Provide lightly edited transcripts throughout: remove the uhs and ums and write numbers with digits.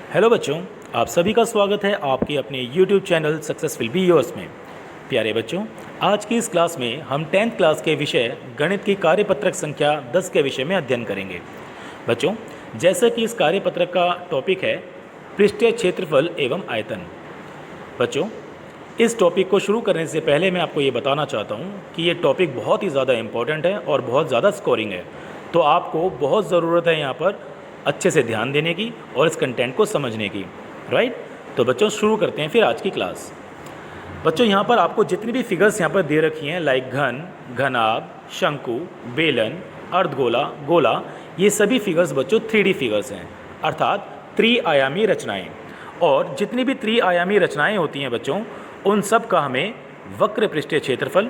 Hello बच्चों, आप सभी का स्वागत है आपके अपने YouTube channel successful be yours में। प्यारे बच्चों, आज की इस क्लास में हम 10th क्लास के विषय गणित की कार्यपत्रक संख्या 10 के विषय में अध्ययन करेंगे। बच्चों, जैसा कि इस कार्यपत्रक का टॉपिक है पृष्ठीय क्षेत्रफल एवं आयतन। बच्चों, इस टॉपिक को शुरू करने से पहले मैं आपको ये बताना चाहता हूँ कि ये टॉपिक बहुत ही ज़्यादा इम्पॉर्टेंट है और बहुत ज़्यादा स्कोरिंग है, तो आपको बहुत ज़रूरत है यहाँ पर अच्छे से ध्यान देने की और इस कंटेंट को समझने की। राइट, तो बच्चों शुरू करते हैं फिर आज की क्लास। बच्चों, यहाँ पर आपको जितनी भी फिगर्स यहाँ पर दे रखी हैं लाइक घन, घनाभ, शंकु, बेलन, अर्धगोला, गोला, ये सभी फिगर्स बच्चों 3D फिगर्स हैं, अर्थात त्रिआयामी रचनाएं। और जितनी भी त्रिआयामी रचनाएं होती हैं बच्चों, उन सब का हमें वक्र पृष्ठीय क्षेत्रफल,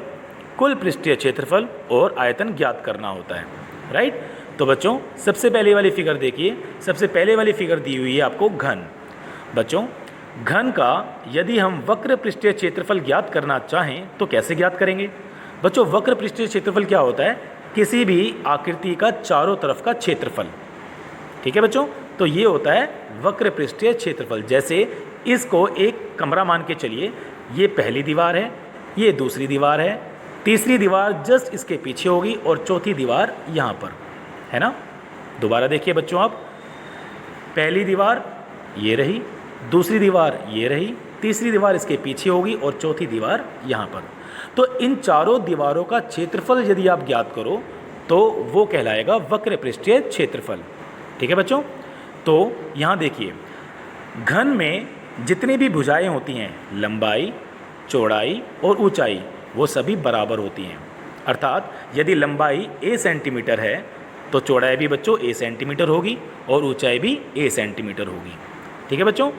कुल पृष्ठीय क्षेत्रफल और आयतन ज्ञात करना होता है। राइट, तो बच्चों सबसे पहले वाली फिगर देखिए। सबसे पहले वाली फिगर दी हुई है आपको घन। बच्चों, घन का यदि हम वक्र पृष्ठीय क्षेत्रफल ज्ञात करना चाहें तो कैसे ज्ञात करेंगे? बच्चों, वक्र पृष्ठीय क्षेत्रफल क्या होता है? किसी भी आकृति का चारों तरफ का क्षेत्रफल। ठीक है बच्चों, तो ये होता है वक्र पृष्ठीय क्षेत्रफल। जैसे इसको एक कमरा मान के चलिए, ये पहली दीवार है, ये दूसरी दीवार है, तीसरी दीवार जस्ट इसके पीछे होगी और चौथी दीवार यहाँ पर है ना। दोबारा देखिए बच्चों, आप पहली दीवार ये रही, दूसरी दीवार ये रही, तीसरी दीवार इसके पीछे होगी और चौथी दीवार यहाँ पर। तो इन चारों दीवारों का क्षेत्रफल यदि आप ज्ञात करो तो वो कहलाएगा वक्र पृष्ठीय क्षेत्रफल। ठीक है बच्चों, तो यहाँ देखिए, घन में जितनी भी भुजाएं होती हैं, लंबाई, चौड़ाई और ऊंचाई, वो सभी बराबर होती हैं। अर्थात यदि लंबाई a सेंटीमीटर है तो चौड़ाई भी बच्चों a सेंटीमीटर होगी और ऊंचाई भी a सेंटीमीटर होगी। ठीक है बच्चों,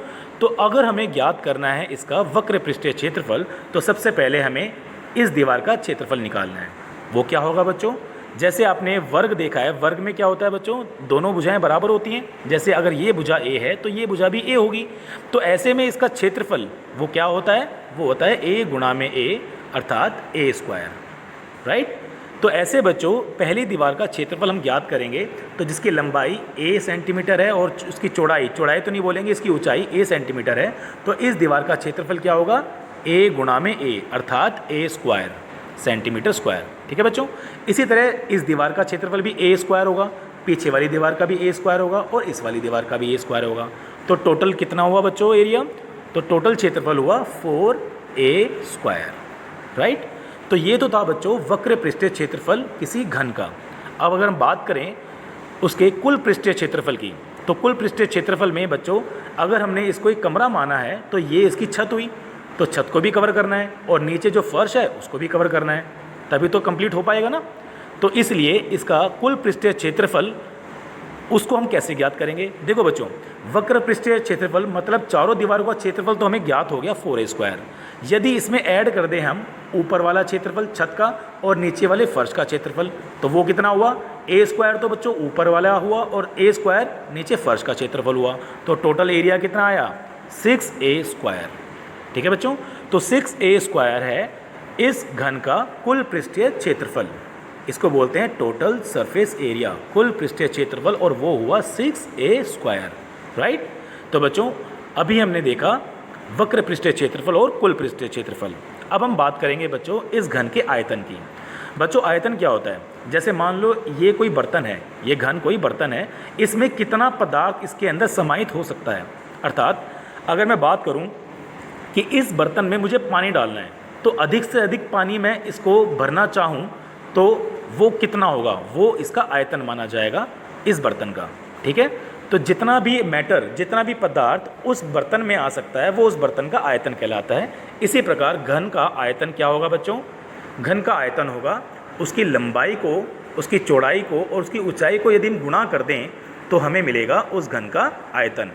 तो अगर हमें ज्ञात करना है इसका वक्र पृष्ठीय क्षेत्रफल तो सबसे पहले हमें इस दीवार का क्षेत्रफल निकालना है। वो क्या होगा बच्चों? जैसे आपने वर्ग देखा है, वर्ग में क्या होता है बच्चों? दोनों भुजाएं बराबर होती हैं। जैसे अगर ये भुजा a है तो ये भुजा भी a होगी, तो ऐसे में इसका क्षेत्रफल वो क्या होता है? वो होता है a गुणा में a, अर्थात a स्क्वायर। राइट, तो ऐसे बच्चों पहली दीवार का क्षेत्रफल हम ज्ञात करेंगे तो जिसकी लंबाई a सेंटीमीटर है और उसकी चौड़ाई तो नहीं बोलेंगे, इसकी ऊंचाई a सेंटीमीटर है, तो इस दीवार का क्षेत्रफल क्या होगा? a गुणा में a, अर्थात a स्क्वायर, सेंटीमीटर स्क्वायर। ठीक है बच्चों, इसी तरह इस दीवार का क्षेत्रफल भी a स्क्वायर होगा, पीछे वाली दीवार का भी a स्क्वायर होगा और इस वाली दीवार का भी a स्क्वायर होगा। तो टोटल कितना हुआ बच्चों एरिया? तो टोटल क्षेत्रफल हुआ 4a स्क्वायर। राइट, तो ये तो था बच्चों वक्र पृष्ठीय क्षेत्रफल किसी घन का। अब अगर हम बात करें उसके कुल पृष्ठीय क्षेत्रफल की, तो कुल पृष्ठीय क्षेत्रफल में बच्चों अगर हमने इसको एक कमरा माना है तो ये इसकी छत हुई, तो छत को भी कवर करना है और नीचे जो फर्श है उसको भी कवर करना है, तभी तो कंप्लीट हो पाएगा ना। तो इसलिए इसका कुल पृष्ठीय क्षेत्रफल उसको हम कैसे ज्ञात करेंगे? देखो बच्चों, वक्र पृष्ठीय क्षेत्रफल मतलब चारों दीवारों का क्षेत्रफल तो हमें ज्ञात हो गया 4a स्क्वायर। यदि इसमें ऐड कर दें हम ऊपर वाला क्षेत्रफल छत का और नीचे वाले फर्श का क्षेत्रफल, तो वो कितना हुआ? a स्क्वायर तो बच्चों ऊपर वाला हुआ और a स्क्वायर नीचे फर्श का क्षेत्रफल हुआ, तो टोटल एरिया कितना आया? 6a square. ठीक है बच्चों, तो 6a स्क्वायर है इस घन का कुल पृष्ठीय क्षेत्रफल। इसको बोलते हैं टोटल सरफेस एरिया, कुल पृष्ठीय क्षेत्रफल, और वो हुआ 6a स्क्वायर। राइट, तो बच्चों अभी हमने देखा वक्र पृष्ठीय क्षेत्रफल और कुल पृष्ठीय क्षेत्रफल। अब हम बात करेंगे बच्चों इस घन के आयतन की। बच्चों आयतन क्या होता है? जैसे मान लो ये कोई बर्तन है, ये घन कोई बर्तन है, इसमें कितना पदार्थ इसके अंदर समाहित हो सकता है। अर्थात अगर मैं बात करूं कि इस बर्तन में मुझे पानी डालना है, तो अधिक से अधिक पानी मैं इसको भरना चाहूँ तो वो कितना होगा? वो इसका आयतन माना जाएगा इस बर्तन का। ठीक है, तो जितना भी मैटर, जितना भी पदार्थ उस बर्तन में आ सकता है वो उस बर्तन का आयतन कहलाता है। इसी प्रकार घन का आयतन क्या होगा बच्चों? घन का आयतन होगा उसकी लंबाई को, उसकी चौड़ाई को और उसकी ऊंचाई को यदि हम गुणा कर दें तो हमें मिलेगा उस घन का आयतन।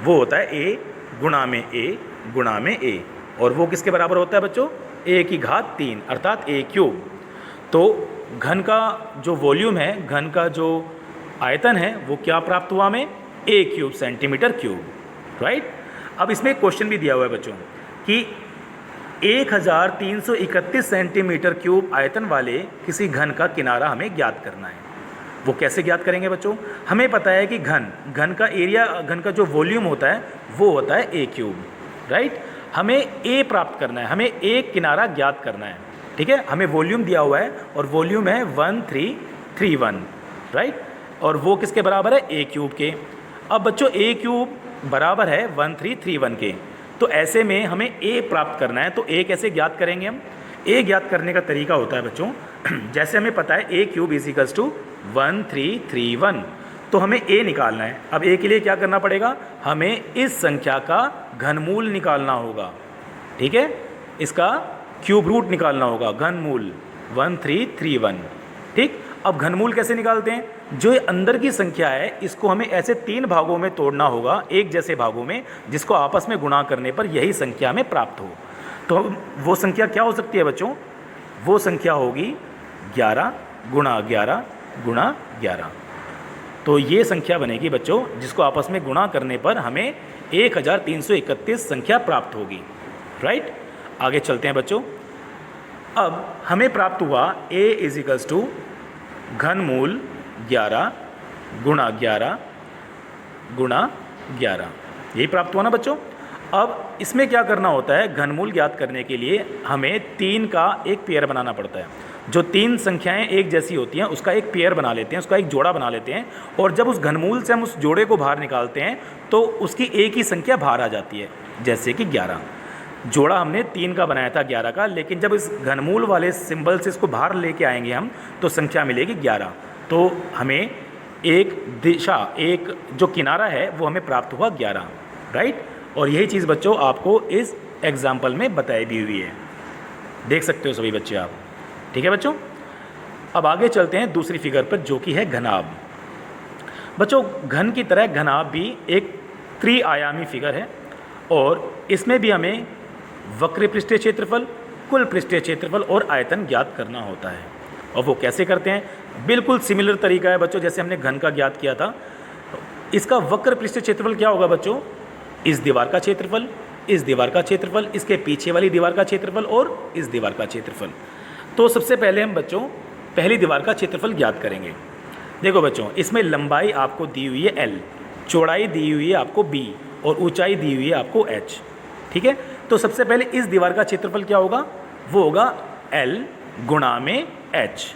वो होता है a गुणा में a गुणा में a, और वो किसके बराबर होता है बच्चों? a की घात 3, अर्थात a क्यूब। तो घन का जो वॉल्यूम है, घन का जो आयतन है, वो क्या प्राप्त हुआ हमें? a cube centimetre cube. Right, अब इसमें एक क्वेश्चन भी दिया हुआ है बच्चों कि 1331 सेंटीमीटर क्यूब आयतन वाले किसी घन का किनारा हमें ज्ञात करना है। वो कैसे ज्ञात करेंगे बच्चों? हमें पता है कि घन का एरिया, घन का जो वॉल्यूम होता है वो होता है ए क्यूब, राइट। हमें ए प्राप्त करना है, हमें एक किनारा ज्ञात करना है, ठीक है। हमें वॉल्यूम दिया हुआ है और वॉल्यूम है 1331, राइट, और वो किसके बराबर है? ए क्यूब के। अब बच्चों ए क्यूब बराबर है 1331 के, तो ऐसे में हमें ए प्राप्त करना है। तो ए कैसे ज्ञात करेंगे हम? ए ज्ञात करने का तरीका होता है बच्चों, जैसे हमें पता है ए क्यूब इज इक्वल्स टू 1331, तो हमें ए निकालना है। अब ए के लिए क्या करना पड़ेगा? हमें इस संख्या का घनमूल निकालना होगा, ठीक है, इसका क्यूब रूट निकालना होगा, घनमूल 1331, ठीक। अब घनमूल कैसे निकालते हैं? जो ये अंदर की संख्या है इसको हमें ऐसे 3 भागों में तोड़ना होगा, एक जैसे भागों में, जिसको आपस में गुणा करने पर यही संख्या हमें प्राप्त हो। तो वो संख्या क्या हो सकती है बच्चों? वो संख्या होगी 11 गुणा 11 गुणा 11। तो ये संख्या बनेगी बच्चों जिसको आपस में गुणा करने पर हमें 1331 संख्या प्राप्त होगी, राइट। आगे चलते हैं बच्चों। अब हमें प्राप्त हुआ a इज इक्वल्स टू घनमूल 11 गुणा 11 गुणा 11, यही प्राप्त हुआ ना बच्चों। अब इसमें क्या करना होता है? घनमूल ज्ञात करने के लिए हमें 3 का एक पेयर बनाना पड़ता है। जो 3 संख्याएं एक जैसी होती हैं उसका एक पेयर बना लेते हैं, उसका एक जोड़ा बना लेते हैं, और जब उस घनमूल से हम उस जोड़े को बाहर निकालते हैं तो उसकी एक ही संख्या बाहर आ जाती है, जैसे कि 11। जोड़ा हमने 3 का बनाया था 11 का, लेकिन जब इस घनमूल वाले सिंबल से इसको बाहर लेके आएंगे हम तो संख्या मिलेगी 11। तो हमें एक दिशा, एक जो किनारा है वो हमें प्राप्त हुआ 11, राइट। और यही चीज़ बच्चों आपको इस एग्जाम्पल में बताई भी हुई है, देख सकते हो सभी बच्चे आप, ठीक है बच्चों। अब आगे चलते हैं दूसरी फिगर पर जो कि है घनाभ। बच्चों घन की तरह घनाभ भी एक त्रिआयामी फिगर है और इसमें भी हमें वक्र पृष्ठीय क्षेत्रफल, कुल पृष्ठीय क्षेत्रफल और आयतन ज्ञात करना होता है। और वो कैसे करते हैं? बिल्कुल सिमिलर तरीका है बच्चों जैसे हमने घन का ज्ञात किया था। इसका वक्र पृष्ठीय क्षेत्रफल क्या होगा बच्चों? इस दीवार का क्षेत्रफल, इस दीवार का क्षेत्रफल, इसके पीछे वाली दीवार का क्षेत्रफल और इस दीवार का क्षेत्रफल। तो सबसे पहले हम बच्चों पहली दीवार का क्षेत्रफल ज्ञात करेंगे। देखो बच्चों इसमें लंबाई आपको दी हुई है l, चौड़ाई दी हुई है आपको b और ऊंचाई दी हुई है आपको h, ठीक है। तो सबसे पहले इस दीवार का क्षेत्रफल क्या होगा? वो होगा l गुणा में h,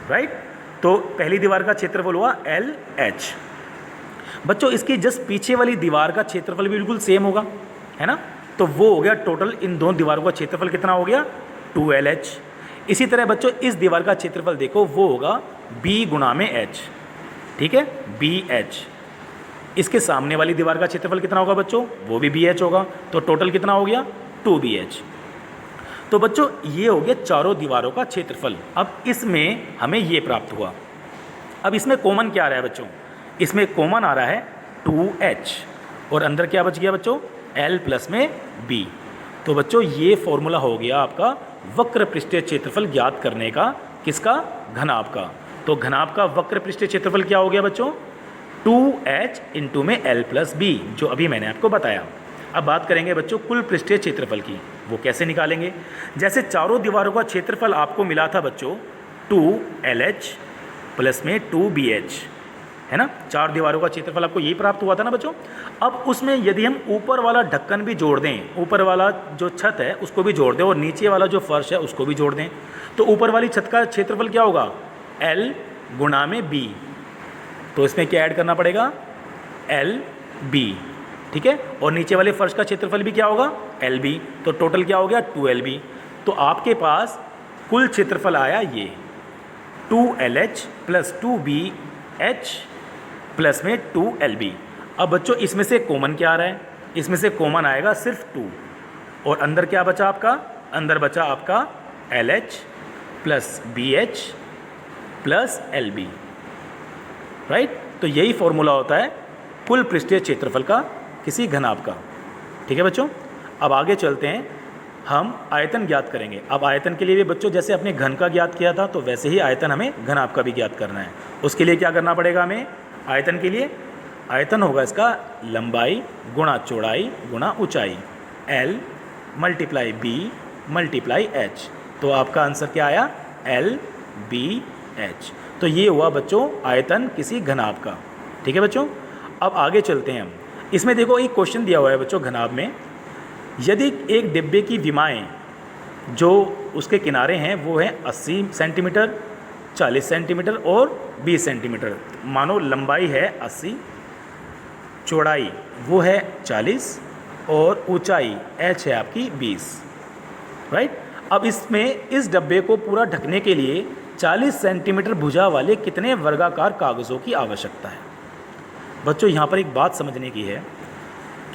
राइट। तो पहली दीवार का क्षेत्रफल हुआ LH। बच्चों इसकी जस्ट पीछे वाली दीवार का क्षेत्रफल भी बिल्कुल सेम होगा, है ना। तो वो हो गया टोटल इन दोनों दीवारों का क्षेत्रफल कितना हो गया? 2LH। इसी तरह बच्चों इस दीवार का क्षेत्रफल देखो वो होगा B गुणा में H, ठीक है, BH। इसके सामने वाली दीवार का क्षेत्रफल कितना होगा बच्चों? वो भी BH होगा। तो टोटल कितना हो गया? 2BH। तो बच्चों ये हो गया चारों दीवारों का क्षेत्रफल। अब इसमें हमें ये प्राप्त हुआ। अब इसमें कॉमन क्या आ रहा है बच्चों? इसमें कॉमन आ रहा है 2H और अंदर क्या बच गया बच्चों? L प्लस में B। तो बच्चों ये फॉर्मूला हो गया आपका वक्र पृष्ठीय क्षेत्रफल ज्ञात करने का, किसका? घनाभ का। तो घनाभ का वक्र पृष्ठीय क्षेत्रफल क्या हो गया बच्चों? 2H इंटू में L प्लस B, जो अभी मैंने आपको बताया। अब बात करेंगे बच्चों कुल पृष्ठीय क्षेत्रफल की। वो कैसे निकालेंगे? जैसे चारों दीवारों का क्षेत्रफल आपको मिला था बच्चों 2LH प्लस में 2BH, है ना। 4 दीवारों का क्षेत्रफल आपको यही प्राप्त हुआ था ना बच्चों। अब उसमें यदि हम ऊपर वाला ढक्कन भी जोड़ दें, ऊपर वाला जो छत है उसको भी जोड़ दें और नीचे वाला जो फर्श है उसको भी जोड़ दें, तो ऊपर वाली छत का क्षेत्रफल क्या होगा? L गुणा में B। तो इसमें क्या ऐड करना पड़ेगा? LB, ठीक है। और नीचे वाले फर्श का क्षेत्रफल भी क्या होगा? LB। तो टोटल क्या हो गया? 2LB। तो आपके पास कुल क्षेत्रफल आया ये 2LH प्लस 2BH प्लस में 2LB। अब बच्चों इसमें से कॉमन क्या आ रहा है? इसमें से कॉमन आएगा सिर्फ 2 और अंदर क्या बचा आपका? अंदर बचा आपका LH plus BH plus LB, right. तो यही फॉर्मूला होता है कुल पृष्ठीय क्षेत्रफल का किसी घनाभ का, ठीक है बच्चों। अब आगे चलते हैं, हम आयतन ज्ञात करेंगे। अब आयतन के लिए भी बच्चों जैसे अपने घन का ज्ञात किया था तो वैसे ही आयतन हमें घनाभ का भी ज्ञात करना है। उसके लिए क्या करना पड़ेगा हमें? आयतन के लिए आयतन होगा इसका लंबाई गुणा चौड़ाई गुणा ऊंचाई, L multiply B multiply H। तो आपका आंसर क्या आया? LBH। तो ये हुआ बच्चों आयतन किसी घनाभ का। ठीक है बच्चों, अब आगे चलते हैं हम। इसमें देखो एक क्वेश्चन दिया हुआ है बच्चों घनाभ में, यदि एक डिब्बे की विमाएँ जो उसके किनारे हैं वो हैं 80 सेंटीमीटर, 40 सेंटीमीटर और 20 सेंटीमीटर। मानो लंबाई है 80, चौड़ाई वो है 40 और ऊंचाई h है आपकी 20, राइट। अब इसमें इस डब्बे को पूरा ढकने के लिए 40 सेंटीमीटर भुजा वाले कितने वर्गाकार कागज़ों की आवश्यकता है। बच्चों यहाँ पर एक बात समझने की है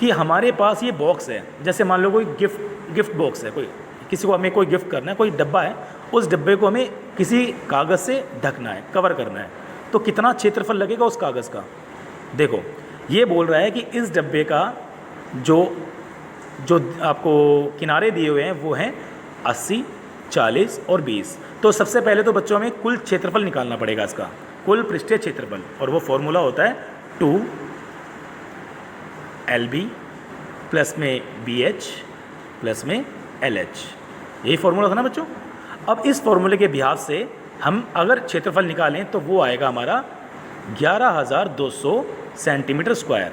कि हमारे पास ये बॉक्स है, जैसे मान लो कोई गिफ्ट बॉक्स है, कोई किसी को हमें कोई गिफ्ट करना है, कोई डब्बा है, उस डब्बे को हमें किसी कागज़ से ढकना है, कवर करना है, तो कितना क्षेत्रफल लगेगा उस कागज़ का। देखो ये बोल रहा है कि इस डब्बे का जो आपको किनारे दिए हुए हैं वो हैं 80, 40 और 20। तो सबसे पहले तो बच्चों हमें कुल क्षेत्रफल निकालना पड़ेगा इसका, कुल पृष्ठीय क्षेत्रफल, और वो फॉर्मूला होता है 2LB प्लस में BH प्लस में LH। यही फॉर्मूला था ना बच्चों। अब इस फॉर्मूले के बिहाफ से हम अगर क्षेत्रफल निकालें तो वो आएगा हमारा 11,200 सेंटीमीटर स्क्वायर।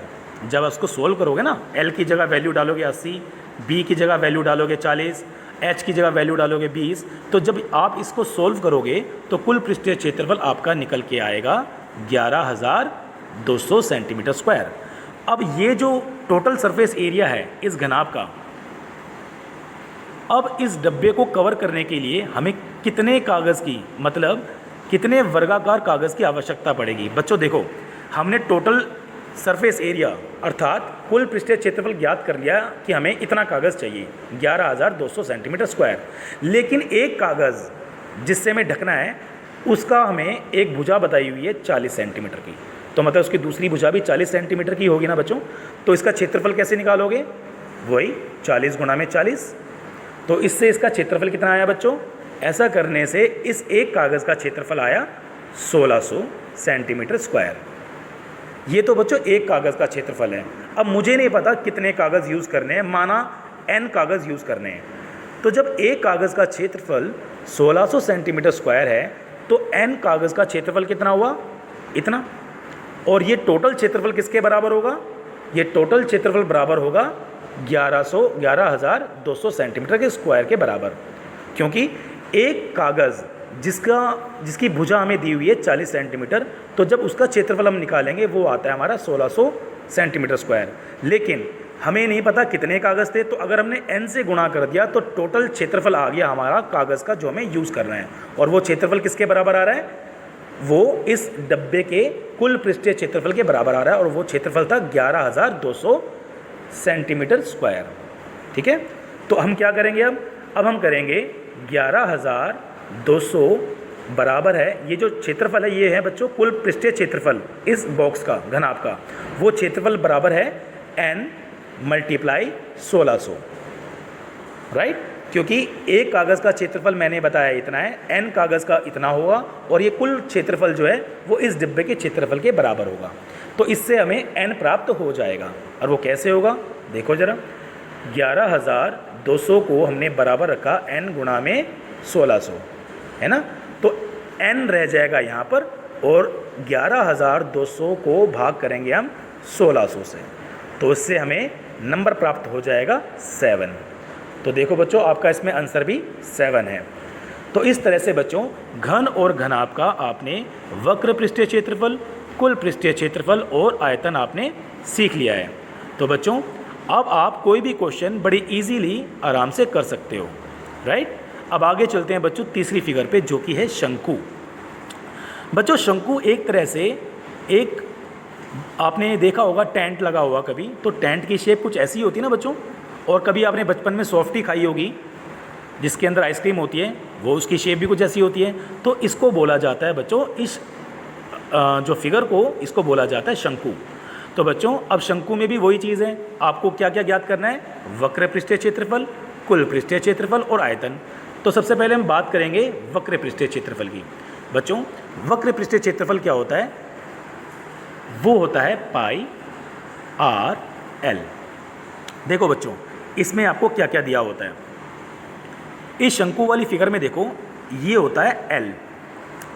जब उसको सोल्व करोगे ना, L की जगह वैल्यू डालोगे 80, B की जगह वैल्यू डालोगे 40, H की जगह वैल्यू डालोगे 20, तो जब आप इसको सोल्व करोगे तो कुल पृष्ठीय क्षेत्रफल आपका निकल के आएगा 11,200 सेंटीमीटर स्क्वायर। अब ये जो टोटल सरफेस एरिया है इस घनाभ का, अब इस डब्बे को कवर करने के लिए हमें कितने कागज़ की, मतलब कितने वर्गाकार कागज़ की आवश्यकता पड़ेगी। बच्चों देखो, हमने टोटल सरफेस एरिया अर्थात कुल पृष्ठीय क्षेत्रफल ज्ञात कर लिया कि हमें इतना कागज़ चाहिए 11,200 सेंटीमीटर स्क्वायर, लेकिन एक कागज़ जिससे हमें ढकना है उसका हमें एक भुजा बताई हुई है 40 सेंटीमीटर की, तो मतलब उसकी दूसरी भुजा भी 40 सेंटीमीटर की होगी ना बच्चों। तो इसका क्षेत्रफल कैसे निकालोगे, वही 40 गुणा में 40। तो इससे इसका क्षेत्रफल कितना आया बच्चों, ऐसा करने से इस एक कागज़ का क्षेत्रफल आया 1600 सेंटीमीटर स्क्वायर। ये तो बच्चों एक कागज़ का क्षेत्रफल है। अब मुझे नहीं पता कितने कागज़ यूज़ करने हैं, माना n कागज़ यूज़ करने हैं, तो जब एक कागज़ का क्षेत्रफल 1600 सेंटीमीटर स्क्वायर है तो n कागज़ का क्षेत्रफल कितना हुआ, इतना। और ये टोटल क्षेत्रफल किसके बराबर होगा, ये टोटल क्षेत्रफल बराबर होगा 11,200 सेंटीमीटर के स्क्वायर के बराबर, क्योंकि एक कागज़ जिसकी भुजा हमें दी हुई है 40 सेंटीमीटर, तो जब उसका क्षेत्रफल हम निकालेंगे वो आता है हमारा 1600 सेंटीमीटर स्क्वायर। लेकिन हमें नहीं पता कितने कागज़ थे, तो अगर हमने n से गुणा कर दिया तो टोटल क्षेत्रफल आ गया हमारा कागज़ का जो हमें यूज़ करना है, और वो क्षेत्रफल किसके बराबर आ रहा है, वो इस डब्बे के कुल पृष्ठीय क्षेत्रफल के बराबर आ रहा है, और वो क्षेत्रफल था 11,200 सेंटीमीटर स्क्वायर। ठीक है, तो हम क्या करेंगे, अब हम करेंगे 11,200 बराबर है, ये जो क्षेत्रफल है ये है बच्चों कुल पृष्ठीय क्षेत्रफल इस बॉक्स का, घनाभ का, वो क्षेत्रफल बराबर है n मल्टीप्लाई 1600, राइट। क्योंकि एक कागज़ का क्षेत्रफल मैंने बताया इतना है, n कागज़ का इतना होगा, और ये कुल क्षेत्रफल जो है वो इस डिब्बे के क्षेत्रफल के बराबर होगा। तो इससे हमें n प्राप्त हो जाएगा। और वो कैसे होगा, देखो ज़रा, 11,200 को हमने बराबर रखा n गुणा में 1600, है ना, तो n रह जाएगा यहाँ पर, और 11,200 को भाग करेंगे हम 1600 से, तो इससे हमें नंबर प्राप्त हो जाएगा 7। तो देखो बच्चों, आपका इसमें आंसर भी 7 है। तो इस तरह से बच्चों घन और घनाभ का आपने वक्र पृष्ठीय क्षेत्रफल, कुल पृष्ठीय क्षेत्रफल और आयतन आपने सीख लिया है। तो बच्चों अब आप कोई भी क्वेश्चन बड़ी इजीली आराम से कर सकते हो, राइट। अब आगे चलते हैं बच्चों तीसरी फिगर पे, जो कि है शंकु। बच्चों शंकु एक तरह से एक, आपने देखा होगा टेंट लगा हुआ कभी, तो टेंट की शेप कुछ ऐसी होती है ना बच्चों। और कभी आपने बचपन में सॉफ्टी खाई होगी जिसके अंदर आइसक्रीम होती है, वो उसकी शेप भी कुछ ऐसी होती है। तो इसको बोला जाता है बच्चों, इस जो फिगर को, इसको बोला जाता है शंकु। तो बच्चों अब शंकु में भी वही चीज़ है, आपको क्या क्या ज्ञात करना है, वक्र पृष्ठीय क्षेत्रफल, कुल पृष्ठीय क्षेत्रफल और आयतन। तो सबसे पहले हम बात करेंगे वक्र पृष्ठीय क्षेत्रफल की। बच्चों वक्र पृष्ठीय क्षेत्रफल क्या होता है, वो होता है पाई आर एल। देखो बच्चों इसमें आपको क्या क्या दिया होता है, इस शंकु वाली फिगर में देखो ये होता है एल,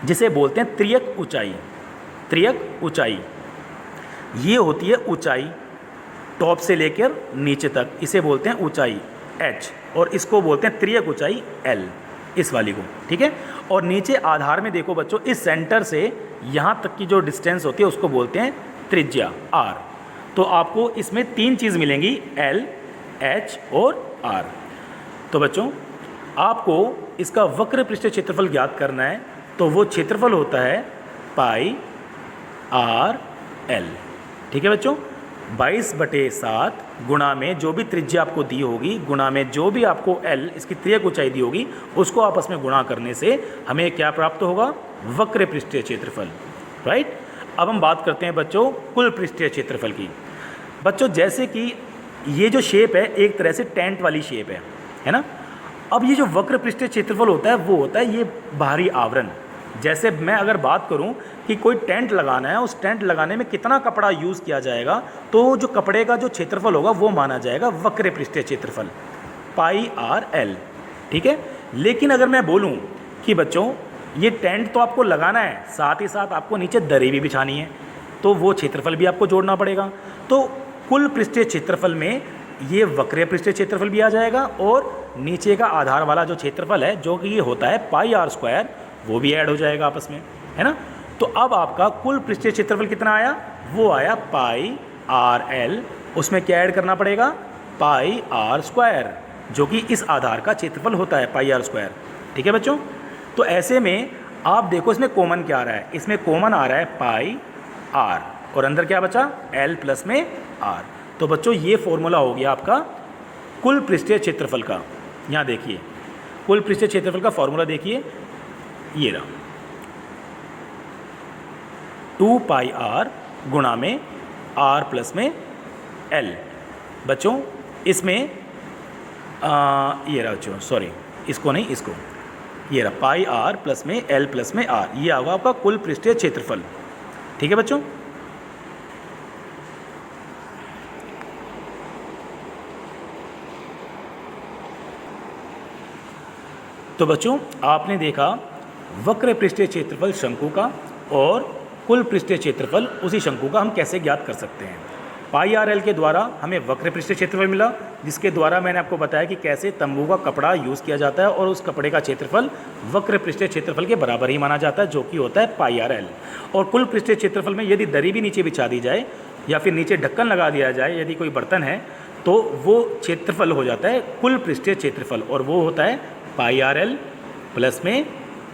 जिसे बोलते हैं त्रियक ऊंचाई। त्रियक ऊंचाई ये होती है ऊंचाई टॉप से लेकर नीचे तक, इसे बोलते हैं ऊंचाई h, और इसको बोलते हैं त्रियक ऊंचाई l, इस वाली को, ठीक है। और नीचे आधार में देखो बच्चों, इस सेंटर से यहाँ तक की जो डिस्टेंस होती है उसको बोलते हैं त्रिज्या r। तो आपको इसमें तीन चीज़ मिलेंगी, l, h और r। तो बच्चों आपको इसका वक्र पृष्ठीय क्षेत्रफल ज्ञात करना है, तो वो क्षेत्रफल होता है पाई आर एल, ठीक है बच्चों। 22/7 गुणा में जो भी त्रिज्या आपको दी होगी, गुणा में जो भी आपको एल इसकी त्रियक ऊंचाई दी होगी, उसको आपस में गुणा करने से हमें क्या प्राप्त होगा, वक्र पृष्ठीय क्षेत्रफल, राइट। अब हम बात करते हैं बच्चों कुल पृष्ठीय क्षेत्रफल की। बच्चों जैसे कि ये जो शेप है एक तरह से टेंट वाली शेप है ना। अब ये जो वक्र पृष्ठीय क्षेत्रफल होता है वो होता है ये बाहरी आवरण। जैसे मैं अगर बात करूं कि कोई टेंट लगाना है, उस टेंट लगाने में कितना कपड़ा यूज़ किया जाएगा, तो जो कपड़े का जो क्षेत्रफल होगा वो माना जाएगा वक्र पृष्ठीय क्षेत्रफल, पाई आर एल, ठीक है। लेकिन अगर मैं बोलूं कि बच्चों ये टेंट तो आपको लगाना है, साथ ही साथ आपको नीचे दरी भी बिछानी है, तो वो क्षेत्रफल भी आपको जोड़ना पड़ेगा। तो कुल पृष्ठीय क्षेत्रफल में ये वक्र पृष्ठीय क्षेत्रफल भी आ जाएगा, और नीचे का आधार वाला जो क्षेत्रफल है जो कि ये होता है पाई आर स्क्वायर, वो भी ऐड हो जाएगा आपस में, है ना। तो अब आपका कुल पृष्ठीय क्षेत्रफल कितना आया, वो आया पाई आर एल, उसमें क्या ऐड करना पड़ेगा, पाई आर स्क्वायर, जो कि इस आधार का क्षेत्रफल होता है पाई आर स्क्वायर, ठीक है बच्चों। तो ऐसे में आप देखो इसमें कॉमन क्या आ रहा है, इसमें कॉमन आ रहा है पाई आर, और अंदर क्या बचा, एल प्लस में आर। तो बच्चों ये फॉर्मूला हो गया आपका कुल पृष्ठीय क्षेत्रफल का। यहाँ देखिए कुल पृष्ठीय क्षेत्रफल का फॉर्मूला देखिए, ये रहा 2 पाई आर गुणा में आर प्लस में एल। बच्चों इसमें ये रहा बच्चों, सॉरी इसको नहीं, इसको ये रहा पाई आर प्लस में एल प्लस में आर, ये होगा आपका कुल पृष्ठीय क्षेत्रफल, ठीक है बच्चों। तो बच्चों आपने देखा वक्र पृष्ठीय क्षेत्रफल शंकु का और कुल पृष्ठीय क्षेत्रफल उसी शंकु का हम कैसे ज्ञात कर सकते हैं। पाई आर एल के द्वारा हमें वक्र पृष्ठीय क्षेत्रफल मिला, जिसके द्वारा मैंने आपको बताया कि कैसे तंबू का कपड़ा यूज़ किया जाता है और उस कपड़े का क्षेत्रफल वक्र पृष्ठीय क्षेत्रफल के बराबर ही माना जाता है, जो कि होता है पाई आर एल। और कुल पृष्ठीय क्षेत्रफल में यदि दरी भी नीचे बिछा दी जाए या फिर नीचे ढक्कन लगा दिया जाए, यदि कोई बर्तन है, तो वो क्षेत्रफल हो जाता है कुल पृष्ठीय क्षेत्रफल, और वो होता है पाई आर एल प्लस में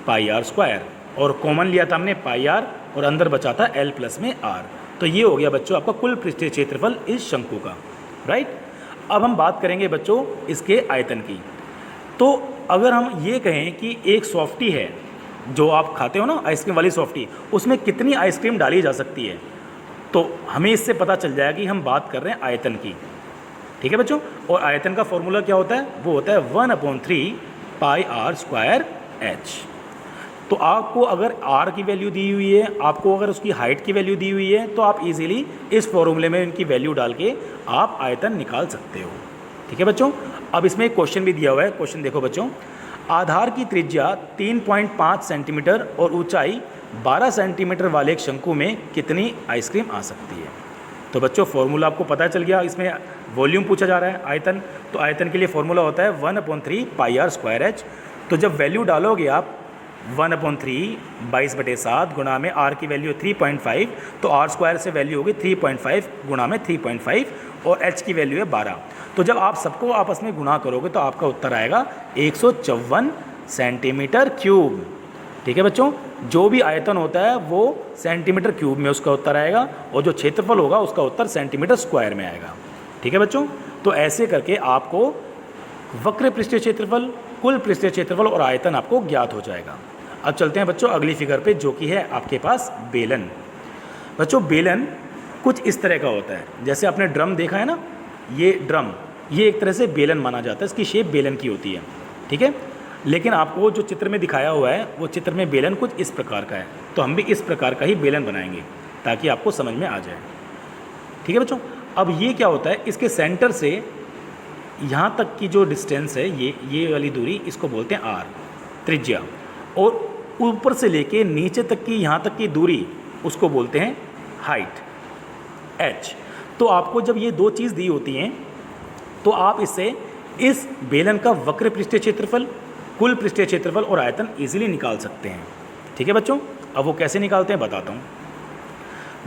पाई आर स्क्वायर, और कॉमन लिया था हमने पाई आर और अंदर बचा था एल प्लस में आर। तो ये हो गया बच्चों आपका कुल पृष्ठीय क्षेत्रफल इस शंकु का, राइट। अब हम बात करेंगे बच्चों इसके आयतन की। तो अगर हम ये कहें कि एक सॉफ्टी है जो आप खाते हो ना, आइसक्रीम वाली सॉफ्टी, उसमें कितनी आइसक्रीम डाली जा सकती है, तो हमें इससे पता चल जाएगा कि हम बात कर रहे हैं आयतन की, ठीक है बच्चों। और आयतन का फॉर्मूला क्या होता है, वो होता है 1/3 पाई आर स्क्वायर एच। तो आपको अगर आर की वैल्यू दी हुई है, आपको अगर उसकी हाइट की वैल्यू दी हुई है, तो आप इजीली इस फॉर्मूले में इनकी वैल्यू डाल के आप आयतन निकाल सकते हो, ठीक है बच्चों। अब इसमें एक क्वेश्चन भी दिया हुआ है, क्वेश्चन देखो बच्चों। आधार की त्रिज्या 3.5 सेंटीमीटर और ऊंचाई 12 सेंटीमीटर वाले एक शंकु में कितनी आइसक्रीम आ सकती है। तो बच्चों फॉर्मूला आपको पता चल गया, इसमें वॉल्यूम पूछा जा रहा है, आयतन। तो आयतन के लिए फॉर्मूला होता है 1/3 पाई आर स्क्वायर एच। तो जब वैल्यू डालोगे आप 1/3 22/7 गुणा में आर की वैल्यू 3.5, तो आर स्क्वायर से वैल्यू होगी 3.5 गुणा में 3.5, और एच की वैल्यू है 12। तो जब आप सबको आपस में गुणा करोगे तो आपका उत्तर आएगा 154 सेंटीमीटर क्यूब, ठीक है बच्चों। जो भी आयतन होता है वो सेंटीमीटर क्यूब में उसका उत्तर आएगा, और जो क्षेत्रफल होगा उसका उत्तर सेंटीमीटर स्क्वायर में आएगा, ठीक है बच्चों। तो ऐसे करके आपको वक्र पृष्ठीय क्षेत्रफल, कुल पृष्ठीय क्षेत्रफल और आयतन आपको ज्ञात हो जाएगा। अब चलते हैं बच्चों अगली फिगर पे, जो कि है आपके पास बेलन। बच्चों बेलन कुछ इस तरह का होता है, जैसे आपने ड्रम देखा है ना, ये ड्रम, ये एक तरह से बेलन माना जाता है, इसकी शेप बेलन की होती है, ठीक है। लेकिन आपको जो चित्र में दिखाया हुआ है वो चित्र में बेलन कुछ इस प्रकार का है, तो हम भी इस प्रकार का ही बेलन बनाएंगे ताकि आपको समझ में आ जाए, ठीक है बच्चों। अब ये क्या होता है, इसके सेंटर से यहाँ तक की जो डिस्टेंस है, ये वाली दूरी, इसको बोलते हैं आर, त्रिज्या। और ऊपर से लेके नीचे तक की यहाँ तक की दूरी उसको बोलते हैं हाइट h। तो आपको जब ये दो चीज़ दी होती हैं तो आप इससे इस बेलन का वक्र पृष्ठीय क्षेत्रफल, कुल पृष्ठीय क्षेत्रफल और आयतन इजीली निकाल सकते हैं। ठीक है बच्चों, अब वो कैसे निकालते हैं बताता हूँ।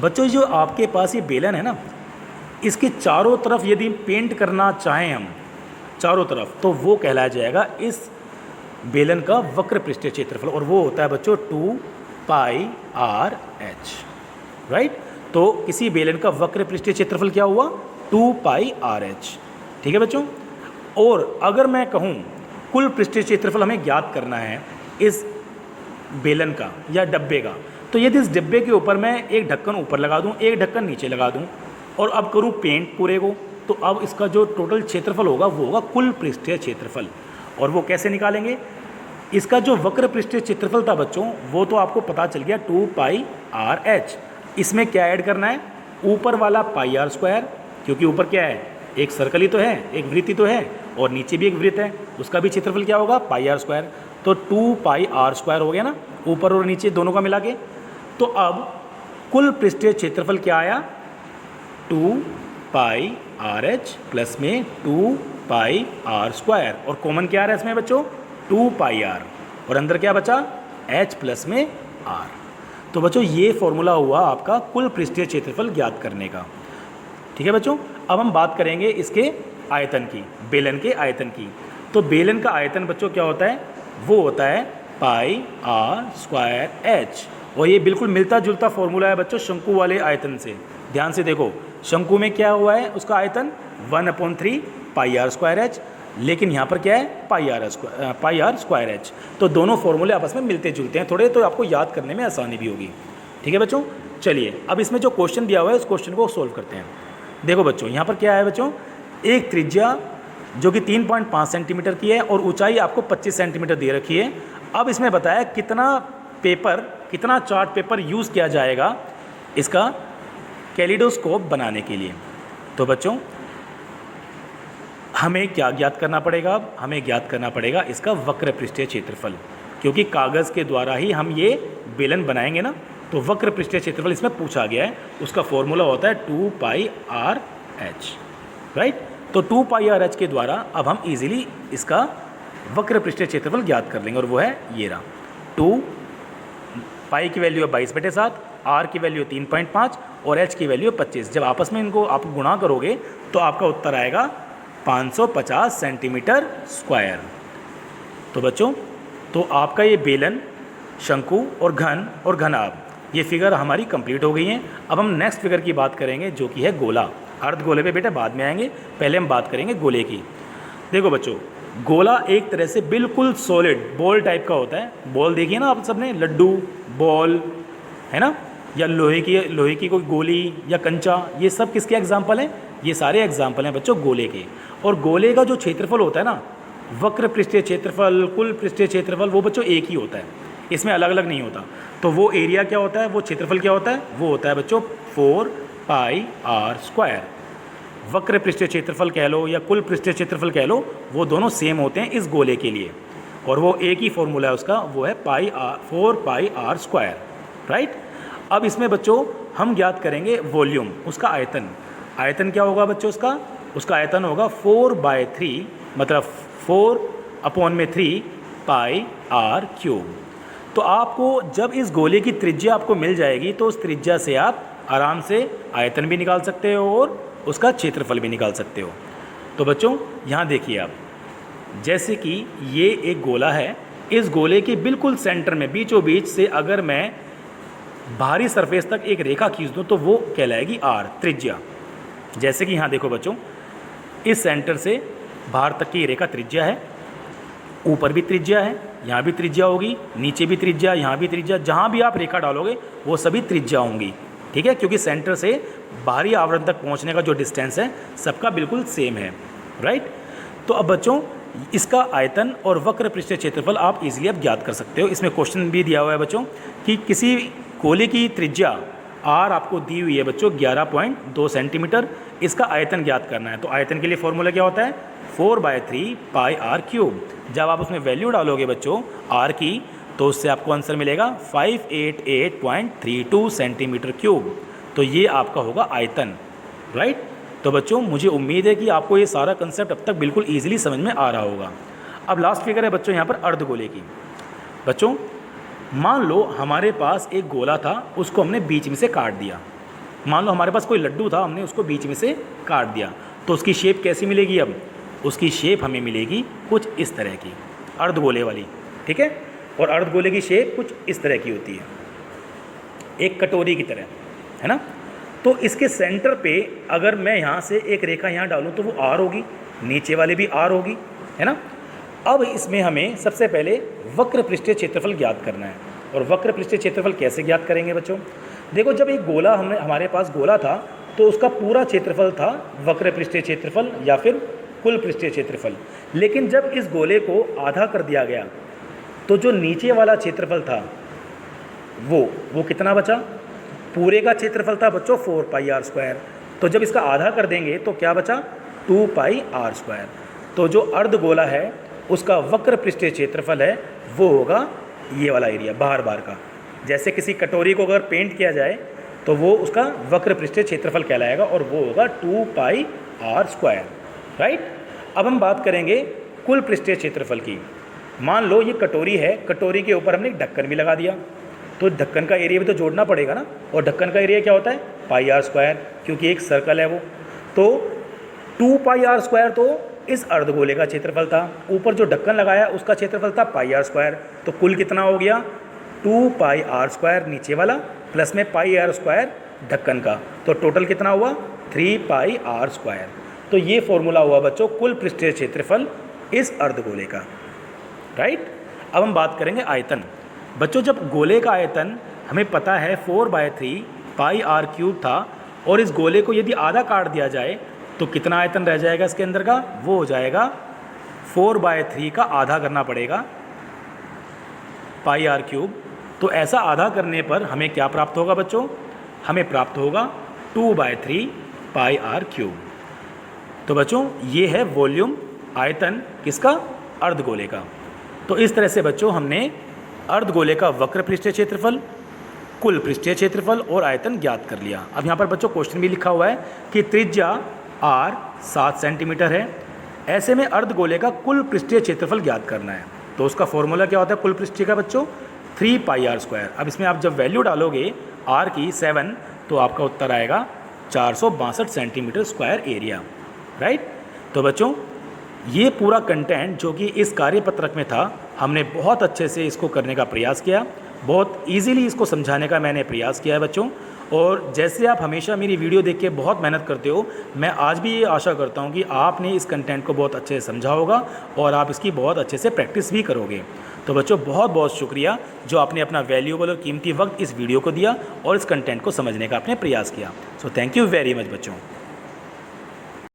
बच्चों जो आपके पास ये बेलन है ना, इसके चारों तरफ यदि पेंट करना चाहें हम चारों तरफ, तो वो कहलाया जाएगा इस बेलन का वक्र पृष्ठीय क्षेत्रफल, और वो होता है बच्चों 2 पाई आर एच। राइट, तो किसी बेलन का वक्र पृष्ठीय क्षेत्रफल क्या हुआ 2 पाई आर एच। ठीक है बच्चों, और अगर मैं कहूँ कुल पृष्ठीय क्षेत्रफल हमें ज्ञात करना है इस बेलन का या डब्बे का, तो यदि इस डब्बे के ऊपर मैं एक ढक्कन ऊपर लगा दूं, एक ढक्कन नीचे लगा दूं और अब करूं पेंट पूरे को, तो अब इसका जो टोटल क्षेत्रफल होगा वो होगा कुल पृष्ठीय क्षेत्रफल। और वो कैसे निकालेंगे, इसका जो वक्र पृष्ठीय क्षेत्रफल था बच्चों वो तो आपको पता चल गया 2 पाई आर एच। इसमें क्या ऐड करना है, ऊपर वाला पाई आर स्क्वायर, क्योंकि ऊपर क्या है एक सर्कल ही तो है, एक वृत्त ही तो है, और नीचे भी एक वृत्त है, उसका भी क्षेत्रफल क्या होगा पाई आर स्क्वायर। तो 2 पाई आर स्क्वायर हो गया ना, ऊपर और नीचे दोनों का मिला के। तो अब कुल पृष्ठीय क्षेत्रफल क्या आया 2 पाई आर एच प्लस में 2 पाई आर स्क्वायर, और कॉमन क्या आ रहा है इसमें बच्चों 2 पाई आर, और अंदर क्या बचा एच प्लस में आर। तो बच्चों ये फॉर्मूला हुआ आपका कुल पृष्ठीय क्षेत्रफल ज्ञात करने का। ठीक है बच्चों, अब हम बात करेंगे इसके आयतन की, बेलन के आयतन की। तो बेलन का आयतन बच्चों क्या होता है, वो होता है पाई आर स्क्वायर एच, और ये बिल्कुल मिलता जुलता फॉर्मूला है बच्चों शंकु वाले आयतन से। ध्यान से देखो, शंकु में क्या हुआ है उसका आयतन 1/3 पाई आर स्क्वायर एच, लेकिन यहाँ पर क्या है पाई आर स्क्वायर एच। तो दोनों फॉर्मूले आपस में मिलते जुलते हैं थोड़े, तो आपको याद करने में आसानी भी होगी। ठीक है बच्चों, चलिए अब इसमें जो क्वेश्चन दिया हुआ है उस क्वेश्चन को सोल्व करते हैं। देखो बच्चों यहाँ पर क्या है बच्चों, एक त्रिज्या जो कि 3.5 सेंटीमीटर की है और ऊंचाई आपको 25 सेंटीमीटर दे रखी है। अब इसमें बताया कितना चार्ट पेपर यूज़ किया जाएगा इसका कैलिडोस्कोप बनाने के लिए। तो बच्चों हमें क्या ज्ञात करना पड़ेगा, हमें ज्ञात करना पड़ेगा इसका वक्र पृष्ठीय क्षेत्रफल, क्योंकि कागज़ के द्वारा ही हम ये बेलन बनाएंगे ना। तो वक्र पृष्ठीय क्षेत्रफल इसमें पूछा गया है, उसका फॉर्मूला होता है 2 पाई आर एच। राइट, तो 2 पाई आर एच के द्वारा अब हम इजीली इसका वक्र पृष्ठीय क्षेत्रफल ज्ञात कर लेंगे, और वो है ये रहा 2 पाई की वैल्यू है 22/7, आर की वैल्यू 3.5 और एच की वैल्यू 25। जब आपस में इनको आप गुणा करोगे तो आपका उत्तर आएगा 550 सेंटीमीटर स्क्वायर। तो बच्चों तो आपका ये बेलन, शंकु और घनाभ ये फिगर हमारी कंप्लीट हो गई हैं। अब हम नेक्स्ट फिगर की बात करेंगे जो कि है गोला। अर्ध गोले पे बेटा बाद में आएंगे, पहले हम बात करेंगे गोले की। देखो बच्चों, गोला एक तरह से बिल्कुल सॉलिड बॉल टाइप का होता है। बॉल देखिए ना आप सबने, लड्डू बॉल है ना, या लोहे की कोई गोली या कंचा, ये सब किसके एग्जाम्पल हैं, ये सारे एग्जाम्पल हैं बच्चों गोले के। और गोले का जो क्षेत्रफल होता है ना, वक्र पृष्ठीय क्षेत्रफल, कुल पृष्ठीय क्षेत्रफल, वो बच्चों एक ही होता है, इसमें अलग अलग नहीं होता। तो वो एरिया क्या होता है, वो क्षेत्रफल क्या होता है, वो होता है बच्चों 4 पाई आर स्क्वायर। वक्र पृष्ठीय क्षेत्रफल कह लो या कुल पृष्ठीय क्षेत्रफल कह लो, वो दोनों सेम होते हैं इस गोले के लिए, और वो एक ही फॉर्मूला है उसका, वो है 4 पाई आर स्क्वायर। राइट, अब इसमें बच्चों हम ज्ञात करेंगे वॉल्यूम, उसका आयतन। आयतन क्या होगा बच्चों उसका आयतन होगा 4/3, मतलब 4/3 पाई आर क्यूब। तो आपको जब इस गोले की त्रिज्या आपको मिल जाएगी तो उस त्रिज्या से आप आराम से आयतन भी निकाल सकते हो और उसका क्षेत्रफल भी निकाल सकते हो। तो बच्चों यहाँ देखिए आप, जैसे कि ये एक गोला है, इस गोले के बिल्कुल सेंटर में बीचों बीच से अगर मैं बाहरी सरफेस तक एक रेखा खींच दूँ तो वो कहलाएगी आर, त्रिज्या। जैसे कि यहाँ देखो बच्चों, इस सेंटर से बाहर तक की रेखा त्रिज्या है, ऊपर भी त्रिज्या है, यहाँ भी त्रिज्या होगी, नीचे भी त्रिज्या, यहाँ भी त्रिज्या, जहाँ भी आप रेखा डालोगे वो सभी त्रिज्या होंगी। ठीक है, क्योंकि सेंटर से बाहरी आवरण तक पहुँचने का जो डिस्टेंस है सबका बिल्कुल सेम है। राइट, तो अब बच्चों इसका आयतन और वक्र पृष्ठीय क्षेत्रफल आप इजीली अब ज्ञात कर सकते हो। इसमें क्वेश्चन भी दिया हुआ है बच्चों कि किसी गोले की त्रिज्या आर आपको दी हुई है बच्चों 11.2 सेंटीमीटर, इसका आयतन ज्ञात करना है। तो आयतन के लिए फॉर्मूला क्या होता है 4/3 पाई आर क्यूब। जब आप उसमें वैल्यू डालोगे बच्चों आर की, तो उससे आपको आंसर मिलेगा 588.32 सेंटीमीटर क्यूब। तो ये आपका होगा आयतन, राइट। तो बच्चों मुझे उम्मीद है कि आपको ये सारा कंसेप्ट अब तक बिल्कुल ईजिली समझ में आ रहा होगा। अब लास्ट फिगर है बच्चों यहाँ पर अर्धगोले की। बच्चों मान लो हमारे पास एक गोला था, उसको हमने बीच में से काट दिया। मान लो हमारे पास कोई लड्डू था, हमने उसको बीच में से काट दिया, तो उसकी शेप कैसी मिलेगी? अब उसकी शेप हमें मिलेगी कुछ इस तरह की, अर्धगोले वाली, ठीक है। और अर्धगोले की शेप कुछ इस तरह की होती है, एक कटोरी की तरह, है ना। तो इसके सेंटर पे अगर मैं यहाँ से एक रेखा यहाँ डालूँ तो वो आर होगी, नीचे वाले भी आर होगी, है ना। अब इसमें हमें सबसे पहले वक्र पृष्ठीय क्षेत्रफल ज्ञात करना है। और वक्र पृष्ठीय क्षेत्रफल कैसे ज्ञात करेंगे बच्चों? देखो, जब एक गोला हमारे पास गोला था तो उसका पूरा क्षेत्रफल था वक्र पृष्ठीय क्षेत्रफल या फिर कुल पृष्ठीय क्षेत्रफल। लेकिन जब इस गोले को आधा कर दिया गया तो जो नीचे वाला क्षेत्रफल था वो कितना बचा? पूरे का क्षेत्रफल था बच्चों 4 पाई आर स्क्वायर। तो जब इसका आधा कर देंगे तो क्या बचा? 2 पाई आर स्क्वायर। तो जो अर्धगोला है उसका वक्र पृष्ठीय क्षेत्रफल है वो होगा ये वाला एरिया बाहर का। जैसे किसी कटोरी को अगर पेंट किया जाए तो वो उसका वक्र पृष्ठीय क्षेत्रफल कहलाएगा और वो होगा 2 पाई आर स्क्वायर, राइट। अब हम बात करेंगे कुल पृष्ठीय क्षेत्रफल की। मान लो ये कटोरी है, कटोरी के ऊपर हमने एक ढक्कन भी लगा दिया, तो ढक्कन का एरिया भी तो जोड़ना पड़ेगा ना। और ढक्कन का एरिया क्या होता है? पाई आर स्क्वायर, क्योंकि एक सर्कल है वो। तो 2 पाई आर स्क्वायर तो इस अर्धगोले का क्षेत्रफल था, ऊपर जो ढक्कन लगाया उसका क्षेत्रफल था पाई आर स्क्वायर। तो कुल कितना हो गया? 2 पाई आर स्क्वायर नीचे वाला प्लस में पाई आर स्क्वायर ढक्कन का, तो टोटल कितना हुआ? 3 पाई आर स्क्वायर। तो ये फॉर्मूला हुआ बच्चों कुल पृष्ठीय क्षेत्रफल इस अर्धगोले का, राइट। अब हम बात करेंगे आयतन। बच्चों जब गोले का आयतन हमें पता है 4/3 पाई आर क्यूब था और इस गोले को यदि आधा काट दिया जाए तो कितना आयतन रह जाएगा इसके अंदर का? वो हो जाएगा 4/3 का आधा करना पड़ेगा पाई आर क्यूब। तो ऐसा आधा करने पर हमें क्या प्राप्त होगा बच्चों? हमें प्राप्त होगा 2/3 पाई आर क्यूब। तो बच्चों ये है वॉल्यूम, आयतन किसका? अर्धगोले का। तो इस तरह से बच्चों हमने अर्धगोले का वक्र पृष्ठीय क्षेत्रफल, कुल पृष्ठीय क्षेत्रफल और आयतन ज्ञात कर लिया। अब यहाँ पर बच्चों क्वेश्चन भी लिखा हुआ है कि त्रिज्या r 7 सेंटीमीटर है, ऐसे में अर्धगोले का कुल पृष्ठीय क्षेत्रफल ज्ञात करना है। तो उसका फॉर्मूला क्या होता है कुल पृष्ठीय का बच्चों? 3 पाई आर स्क्वायर। अब इसमें आप जब वैल्यू डालोगे r की 7 तो आपका उत्तर आएगा 462 सेंटीमीटर स्क्वायर एरिया, राइट। तो बच्चों ये पूरा कंटेंट जो कि इस कार्यपत्रक में था, हमने बहुत अच्छे से इसको करने का प्रयास किया, बहुत इजीली इसको समझाने का मैंने प्रयास किया है बच्चों। और जैसे आप हमेशा मेरी वीडियो देख के बहुत मेहनत करते हो, मैं आज भी ये आशा करता हूँ कि आपने इस कंटेंट को बहुत अच्छे से समझा होगा और आप इसकी बहुत अच्छे से प्रैक्टिस भी करोगे। तो बच्चों बहुत बहुत शुक्रिया जो आपने अपना वैल्यूएबल और कीमती वक्त इस वीडियो को दिया और इस कंटेंट को समझने का आपने प्रयास किया। So thank you very much बच्चों।